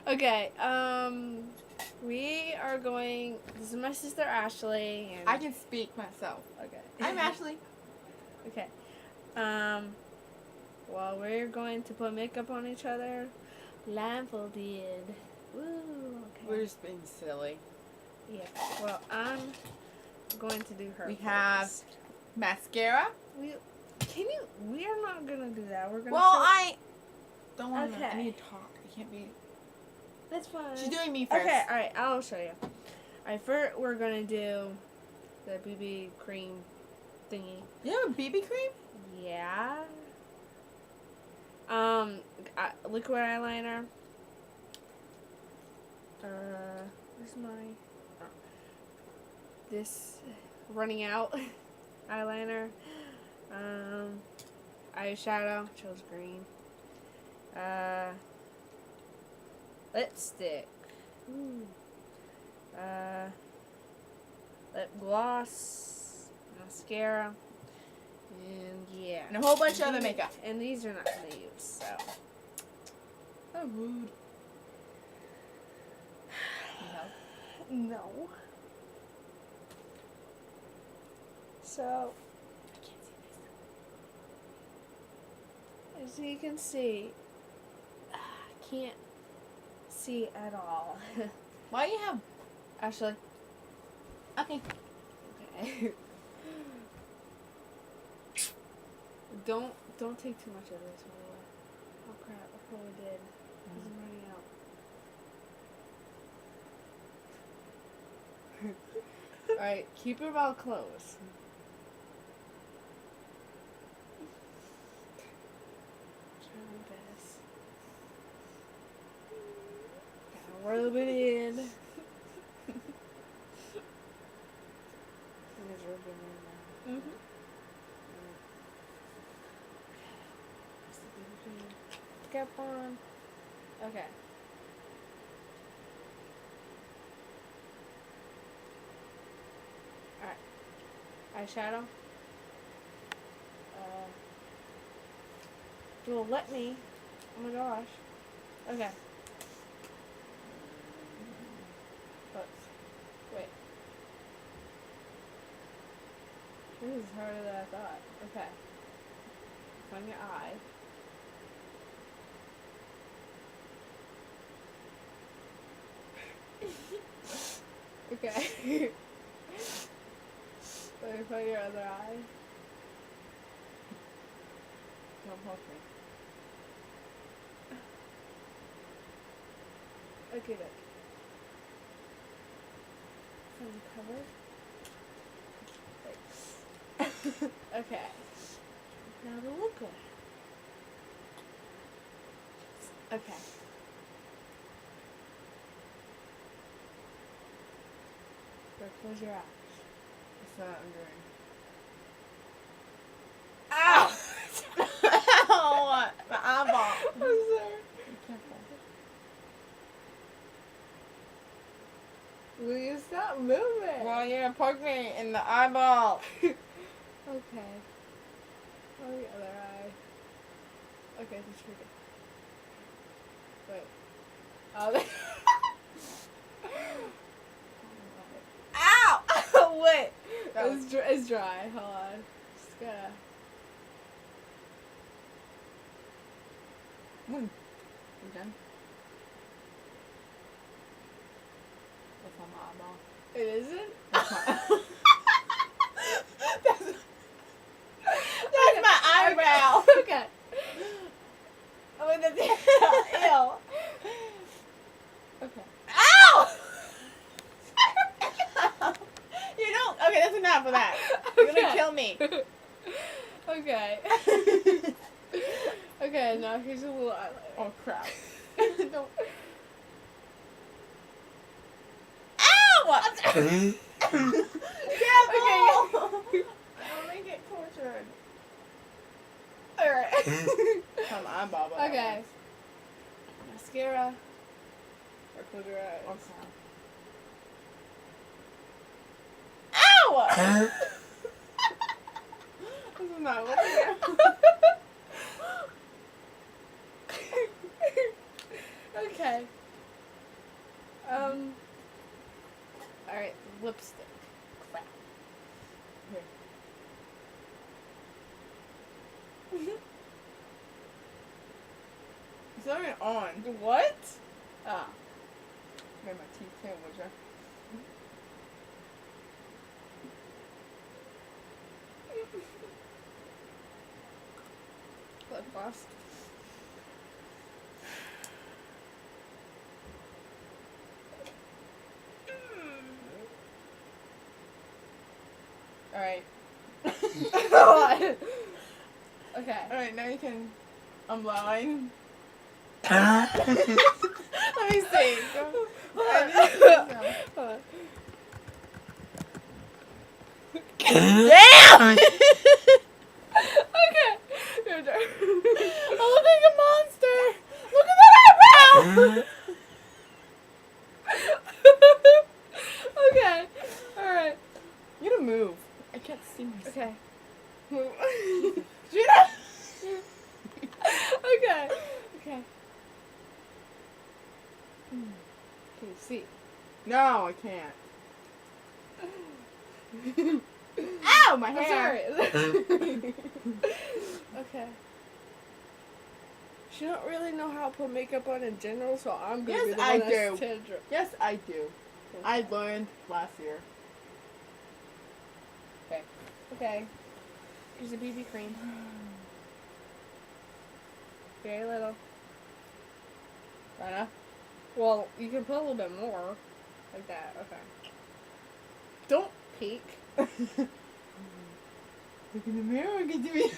Okay, we are going. This is my sister Ashley. And, I can speak myself. Okay. I'm Ashley. Okay. Well, we're going to put makeup on each other. Blindfolded. Woo. Okay. We're just being silly. Yeah. Well, I'm going to do her. We have mascara. We are not gonna do that. We're gonna. Well, I don't want to. I Okay. need to talk. I can't be. That's fine. She's doing me first. Okay. All right. I'll show you. All right. First, we're gonna do the BB cream thingy. You have a BB cream? Yeah. Liquid eyeliner. Where's my? This running out eyeliner. Eyeshadow. Chose green. Lipstick. Ooh. Lip gloss. Mascara. And yeah. And a whole bunch of other makeup. And these are not gonna use, so. So rude. No. So, I can't see myself. as you can see, I can't see at all. Why do you have? Ashley. Okay. Okay. Don't take too much of this, by the way. Oh crap! I probably did. Because I'm running out. Alright, keep your mouth closed. Try my best. Gotta rub it in. I'm just rubbing it in now. Cap on. Okay. Alright. Eyeshadow. You'll let me. Oh my gosh. Okay. Let's. Wait. This is harder than I thought. Okay. Find your eye. Okay. Let me find your other eye. Don't poke me. Okay, look. From the cover. Thanks. Okay. Now the liquid. Okay. Go close your eyes. It's not under. Ow! Ow! My eyeball. I'm sorry. Be careful. Will you stop moving? Well, you're gonna poke me in the eyeball. Okay. Oh, the other eye. Okay, just forget. Wait. Oh, Ow! wait. That was- It's dry. Hold on. Just gotta. You done? That's on my eyeball. It isn't? That's my. That's my eyebrow. Okay. Oh, wait, that's Ew. Okay. Ow! You don't. Okay, that's enough of that. You're gonna kill me. Okay. Okay, now here's a little eyeliner. Oh crap. Don't. Ow! Careful! Don't make it tortured. Alright. From my eyeball. but Okay. Mascara. Or close your eyes. Okay. Ow! This is not working. Okay. lipstick. Crap. Here. It's not even on. What? Ah. Made my teeth too, would ya? Lip gloss. Alright. Okay. Alright, now you can unblind. Let me see. Go. Hold on. Damn! Okay. Your turn. I look like a monster! Look at that eyebrow! Okay. Alright. You gotta move. I can't see myself. Okay. Gina! Okay. Okay. Can you see? No, I can't. Ow, my I'm hair! sorry. Okay. She don't really know how to put makeup on in general, so I'm gonna Yes, be the I one that's do. tantrum. Yes, I do. I learned last year. Okay. Okay. Here's a BB cream. Very little. Right now? Well, you can put a little bit more. Like that. Okay. Don't peek. Look in the mirror and get to me.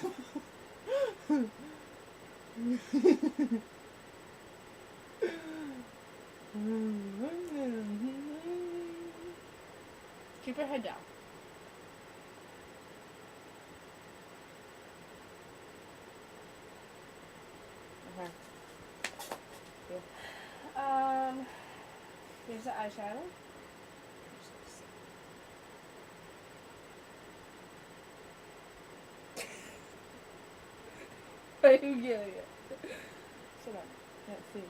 Keep your head down. Okay. Here's the eyeshadow. Are you getting it? Shut up. Can't see.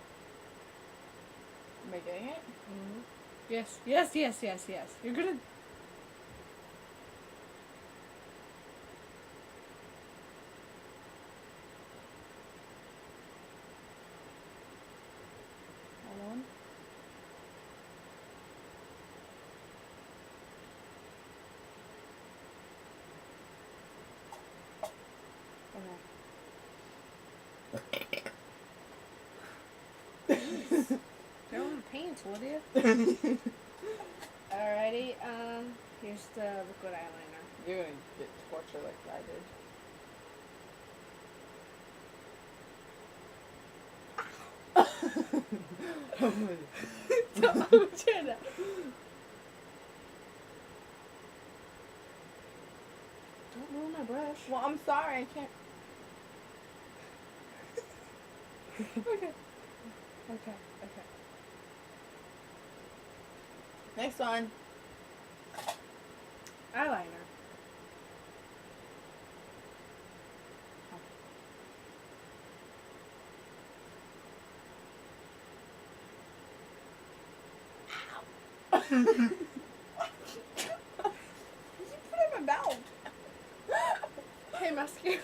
Am I getting it? Mm-hmm. Yes. Yes, yes, yes, yes. You're gonna... Hold on. Don't want to paint, would you? Alrighty, here's the liquid eyeliner. You're gonna get tortured like I did. Don't turn that. Don't ruin my brush. Well, I'm sorry, I can't. Okay. Okay, okay. Next one. Eyeliner. You put it in my mouth. Hey, mascara.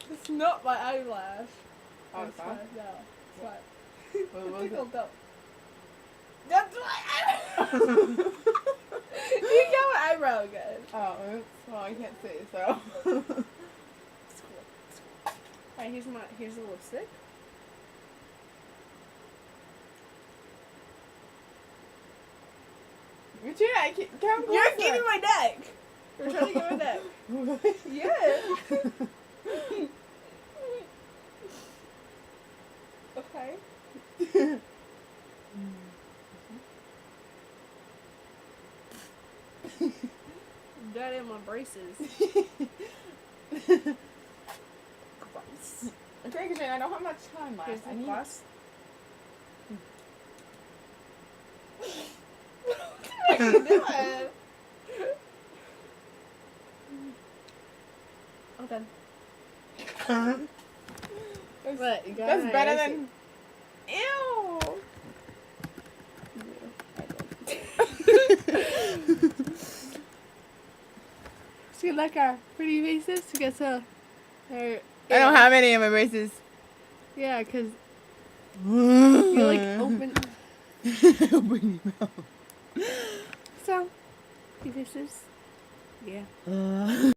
It's not my eyelash. Oh, It's it's not? fine. No, it's fine. What was it? Tickled up. That's my You got my eyebrow again. Oh, oops. Well, I can't see, so. It's cool. It's cool. Alright, here's the lipstick. Regina, I can't. Come You're closer. getting my neck. You're trying to get my neck. Yeah. Okay. Got in my braces. Gross. Okay, Katrina, I don't have much time left. Here's I the need. gloss. What are you doing? Okay. That's, What? You got that's it? better I than. see. Ew. See, like our pretty faces. We got so. I don't have any of my braces. Yeah, cause You you like open. open your mouth. So, pretty faces. Yeah.